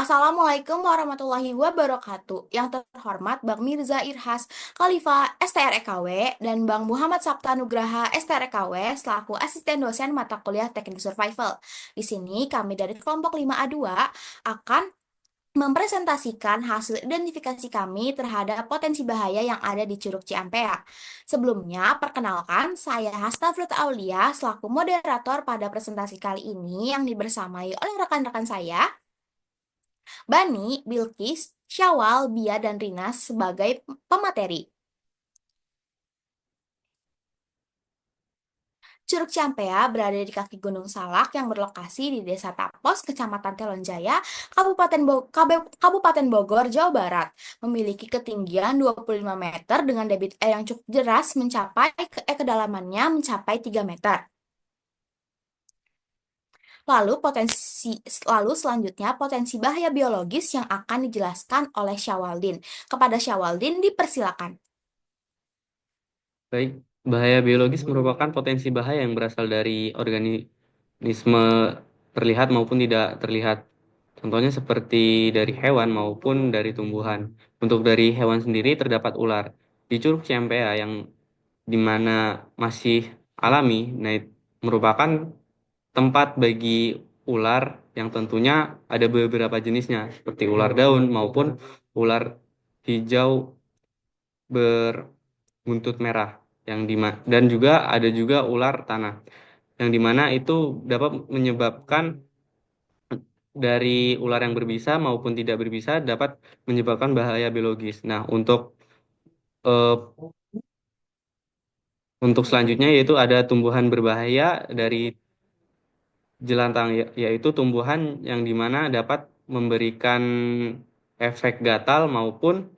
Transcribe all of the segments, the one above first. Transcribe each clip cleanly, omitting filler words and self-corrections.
Assalamualaikum warahmatullahi wabarakatuh. Yang terhormat Bang Mirza Irhas Khalifah STREKW dan Bang Muhammad Sabta Nugraha STREKW selaku asisten dosen mata kuliah Teknik Survival. Di sini kami dari kelompok 5A2 akan mempresentasikan hasil identifikasi kami terhadap potensi bahaya yang ada di Curug Ciampea. Sebelumnya, perkenalkan saya Hastafrut Aulia selaku moderator pada presentasi kali ini yang dibersamai oleh rekan-rekan saya. Bani, Bilkis, Syawal, Bia, dan Rina sebagai pemateri. Curug Ciampea berada di kaki Gunung Salak yang berlokasi di Desa Tapos, Kecamatan Telonjaya, Kabupaten Bogor, Jawa Barat. Memiliki ketinggian 25 meter dengan debit air yang cukup deras mencapai kedalamannya mencapai 3 meter. Lalu selanjutnya potensi bahaya biologis yang akan dijelaskan oleh Syawaldin. Kepada Syawaldin dipersilakan. Baik, bahaya biologis merupakan potensi bahaya yang berasal dari organisme terlihat maupun tidak terlihat. Contohnya seperti dari hewan maupun dari tumbuhan. Untuk dari hewan sendiri terdapat ular. Di Curug Ciampea yang dimana masih alami, nah, merupakan tempat bagi ular yang tentunya ada beberapa jenisnya, seperti ular daun maupun ular hijau berbuntut merah dan juga ada juga ular tanah yang dimana itu dapat menyebabkan dari ular yang berbisa maupun tidak berbisa dapat menyebabkan bahaya biologis. Nah, eh, untuk selanjutnya yaitu ada tumbuhan berbahaya dari jelantang, yaitu tumbuhan yang dimana dapat memberikan efek gatal maupun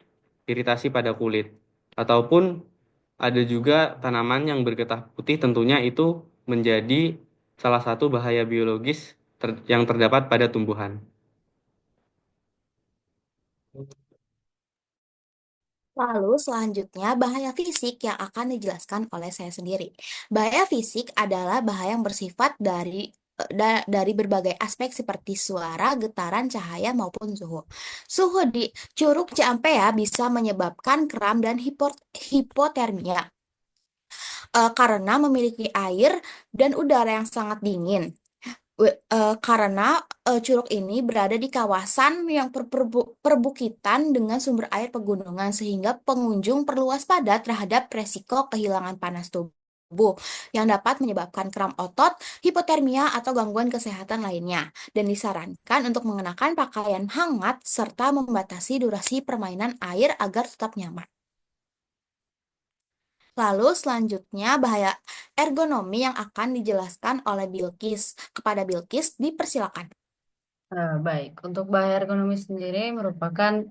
iritasi pada kulit. Ataupun ada juga tanaman yang bergetah putih, tentunya itu menjadi salah satu bahaya biologis yang terdapat pada tumbuhan. Lalu selanjutnya bahaya fisik yang akan dijelaskan oleh saya sendiri. Bahaya fisik adalah bahaya yang bersifat dari berbagai aspek seperti suara, getaran, cahaya maupun suhu. Suhu di Curug Ciampea bisa menyebabkan kram dan hipotermia karena memiliki air dan udara yang sangat dingin. Karena curug ini berada di kawasan yang perbukitan dengan sumber air pegunungan sehingga pengunjung perlu waspada terhadap resiko kehilangan panas tubuh yang dapat menyebabkan kram otot, hipotermia atau gangguan kesehatan lainnya dan disarankan untuk mengenakan pakaian hangat serta membatasi durasi permainan air agar tetap nyaman. Lalu selanjutnya bahaya ergonomi yang akan dijelaskan oleh Bilkis. Kepada Bilkis dipersilakan. Baik, untuk bahaya ergonomi sendiri merupakan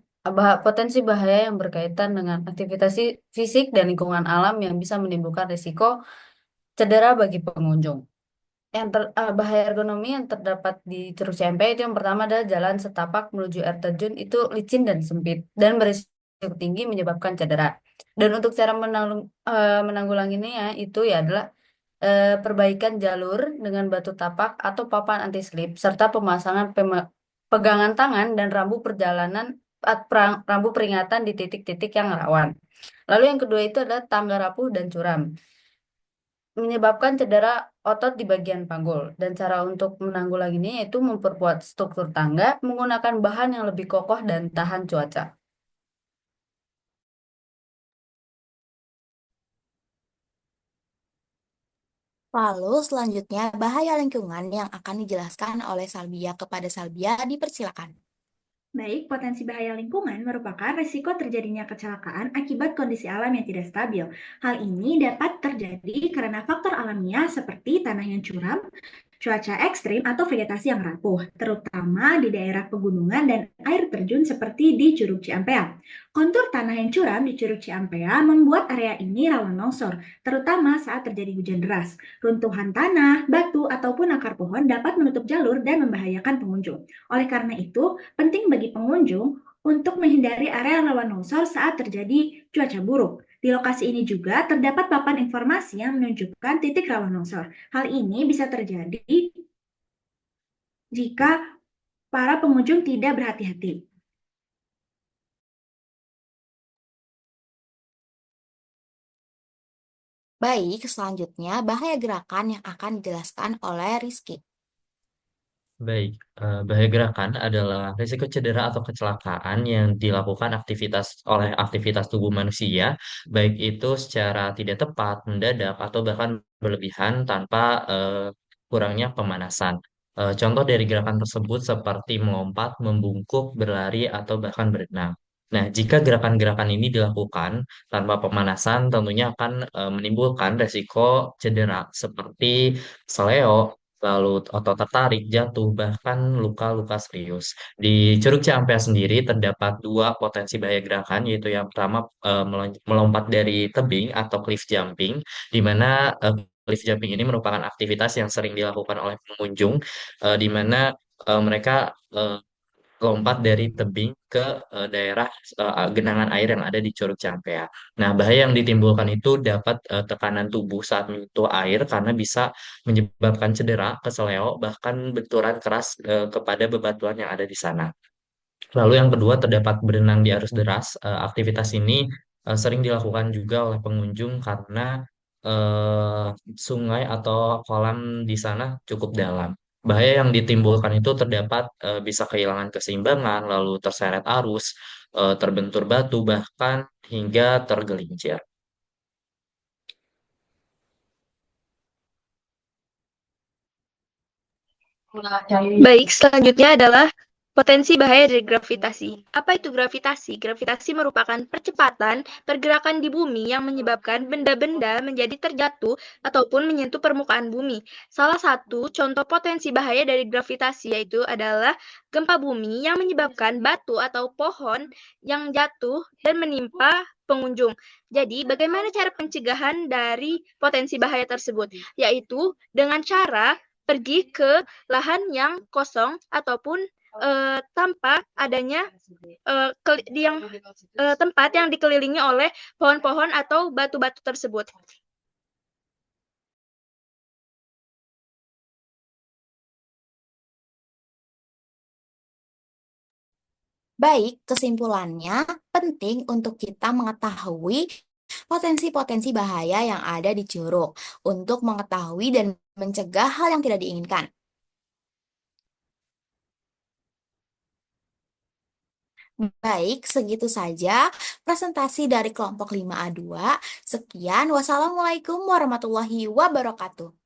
potensi bahaya yang berkaitan dengan aktivitas fisik dan lingkungan alam yang bisa menimbulkan risiko cedera bagi pengunjung. Bahaya ergonomi yang terdapat di Curug Cempe itu yang pertama adalah jalan setapak menuju air terjun itu licin dan sempit dan berisiko tinggi menyebabkan cedera. Dan untuk cara menanggulanginya itu ya adalah perbaikan jalur dengan batu tapak atau papan anti slip serta pemasangan pegangan tangan dan rambu peringatan di titik-titik yang rawan. Lalu yang kedua itu adalah tangga rapuh dan curam menyebabkan cedera otot di bagian panggul. Dan cara untuk menanggulanginya yaitu memperkuat struktur tangga menggunakan bahan yang lebih kokoh dan tahan cuaca. Lalu selanjutnya bahaya lingkungan yang akan dijelaskan oleh Salbia. Kepada Salbia dipersilakan. Baik, potensi bahaya lingkungan merupakan risiko terjadinya kecelakaan akibat kondisi alam yang tidak stabil. Hal ini dapat terjadi karena faktor alamiah seperti tanah yang curam, cuaca ekstrim, atau vegetasi yang rapuh, terutama di daerah pegunungan dan air terjun seperti di Curug Ciampea. Kontur tanah yang curam di Curug Ciampea membuat area ini rawan longsor, terutama saat terjadi hujan deras. Runtuhan tanah, batu, ataupun akar pohon dapat menutup jalur dan membahayakan pengunjung. Oleh karena itu, penting bagi pengunjung untuk menghindari area rawan longsor saat terjadi cuaca buruk. Di lokasi ini juga terdapat papan informasi yang menunjukkan titik rawan longsor. Hal ini bisa terjadi jika para pengunjung tidak berhati-hati. Baik, selanjutnya bahaya gerakan yang akan dijelaskan oleh Rizky. Baik, bahaya gerakan adalah risiko cedera atau kecelakaan yang dilakukan oleh aktivitas tubuh manusia, baik itu secara tidak tepat, mendadak, atau bahkan berlebihan tanpa kurangnya pemanasan. Contoh dari gerakan tersebut seperti melompat, membungkuk, berlari, atau bahkan berenang. Nah, jika gerakan-gerakan ini dilakukan tanpa pemanasan, tentunya akan menimbulkan risiko cedera seperti seleo, lalu otot tertarik, jatuh, bahkan luka-luka serius. Di Curug Ciampea sendiri terdapat dua potensi bahaya gerakan, yaitu yang pertama melompat dari tebing atau cliff jumping, di mana cliff jumping ini merupakan aktivitas yang sering dilakukan oleh pengunjung, di mana mereka lompat dari tebing ke daerah genangan air yang ada di Curug Campea. Nah, bahaya yang ditimbulkan itu dapat tekanan tubuh saat menyentuh air karena bisa menyebabkan cedera, keseleo, bahkan benturan keras kepada bebatuan yang ada di sana. Lalu yang kedua terdapat berenang di arus deras. Aktivitas ini sering dilakukan juga oleh pengunjung karena eh, sungai atau kolam di sana cukup dalam. Bahaya yang ditimbulkan itu terdapat bisa kehilangan keseimbangan, lalu terseret arus, terbentur batu, bahkan hingga tergelincir. Baik, selanjutnya adalah potensi bahaya dari gravitasi. Apa itu gravitasi? Gravitasi merupakan percepatan pergerakan di bumi yang menyebabkan benda-benda menjadi terjatuh ataupun menyentuh permukaan bumi. Salah satu contoh potensi bahaya dari gravitasi yaitu adalah gempa bumi yang menyebabkan batu atau pohon yang jatuh dan menimpa pengunjung. Jadi, bagaimana cara pencegahan dari potensi bahaya tersebut? Yaitu dengan cara pergi ke lahan yang kosong ataupun tanpa adanya tempat yang dikelilingi oleh pohon-pohon atau batu-batu tersebut. Baik, kesimpulannya penting untuk kita mengetahui potensi-potensi bahaya yang ada di curug untuk mengetahui dan mencegah hal yang tidak diinginkan. Baik, segitu saja presentasi dari kelompok 5A2. Sekian, wassalamualaikum warahmatullahi wabarakatuh.